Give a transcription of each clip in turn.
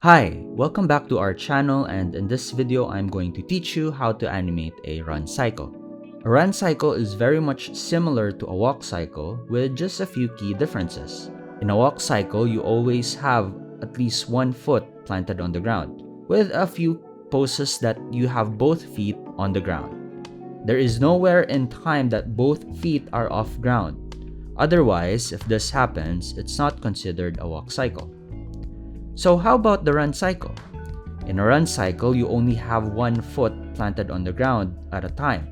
Hi, welcome back to our channel, and in this video I'm going to teach you how to animate a run cycle. A run cycle is very much similar to a walk cycle with just a few key differences. In a walk cycle, you always have at least one foot planted on the ground, with a few poses that you have both feet on the ground. There is nowhere in time that both feet are off ground. Otherwise, if this happens, it's not considered a walk cycle. So how about the run cycle? In a run cycle, you only have one foot planted on the ground at a time,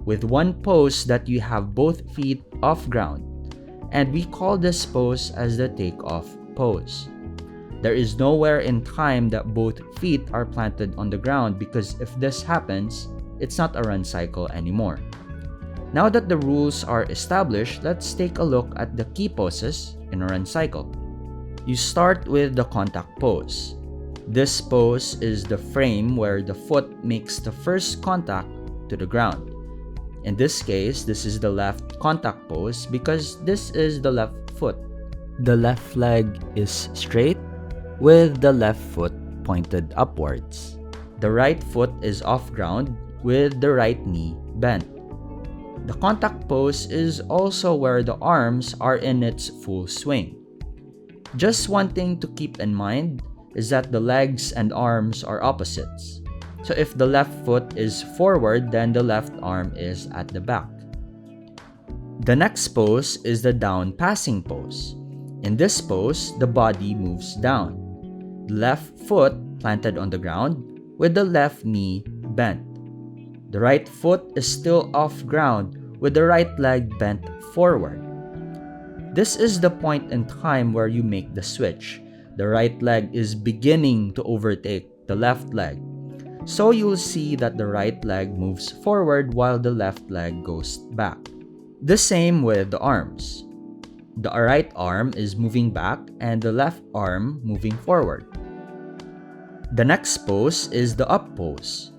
with one pose that you have both feet off ground, and we call this pose as the takeoff pose. There is nowhere in time that both feet are planted on the ground because if this happens, it's not a run cycle anymore. Now that the rules are established, let's take a look at the key poses in a run cycle. You start with the contact pose. This pose is the frame where the foot makes the first contact to the ground. In this case, this is the left contact pose because this is the left foot. The left leg is straight with the left foot pointed upwards. The right foot is off ground with the right knee bent. The contact pose is also where the arms are in its full swing. Just one thing to keep in mind is that the legs and arms are opposites. So if the left foot is forward, then the left arm is at the back. The next pose is the down passing pose. In this pose, the body moves down. The left foot planted on the ground with the left knee bent. The right foot is still off ground with the right leg bent forward. This is the point in time where you make the switch. The right leg is beginning to overtake the left leg. So you'll see that the right leg moves forward while the left leg goes back. The same with the arms. The right arm is moving back and the left arm moving forward. The next pose is the up pose.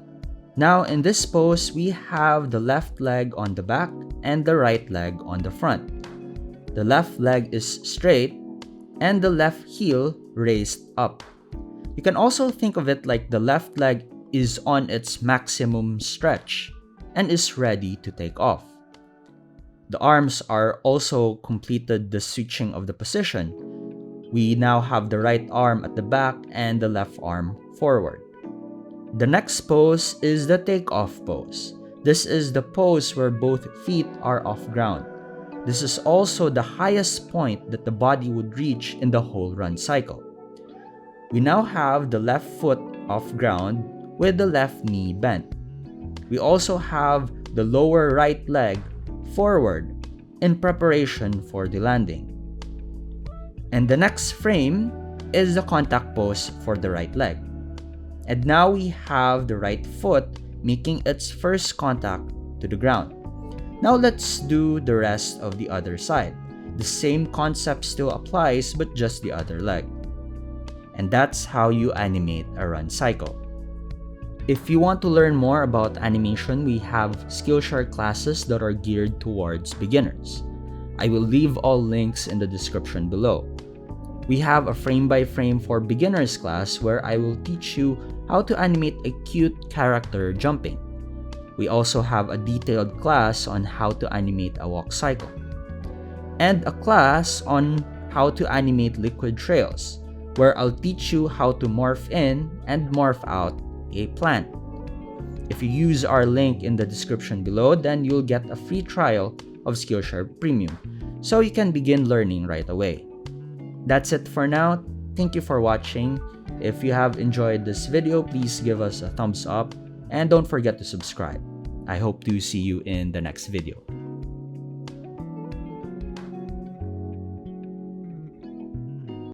Now in this pose, we have the left leg on the back and the right leg on the front. The left leg is straight and the left heel raised up. You can also think of it like the left leg is on its maximum stretch and is ready to take off. The arms are also completed the switching of the position. We now have the right arm at the back and the left arm forward. The next pose is the takeoff pose. This is the pose where both feet are off ground. This is also the highest point that the body would reach in the whole run cycle. We now have the left foot off ground with the left knee bent. We also have the lower right leg forward in preparation for the landing. And the next frame is the contact pose for the right leg. And now we have the right foot making its first contact to the ground. Now let's do the rest of the other side. The same concept still applies, but just the other leg. And that's how you animate a run cycle. If you want to learn more about animation, we have Skillshare classes that are geared towards beginners. I will leave all links in the description below. We have a frame-by-frame for beginners class where I will teach you how to animate a cute character jumping. We also have a detailed class on how to animate a walk cycle, and a class on how to animate liquid trails, where I'll teach you how to morph in and morph out a plant. If you use our link in the description below, then you'll get a free trial of Skillshare Premium, so you can begin learning right away. That's it for now. Thank you for watching. If you have enjoyed this video, please give us a thumbs up and don't forget to subscribe. I hope to see you in the next video.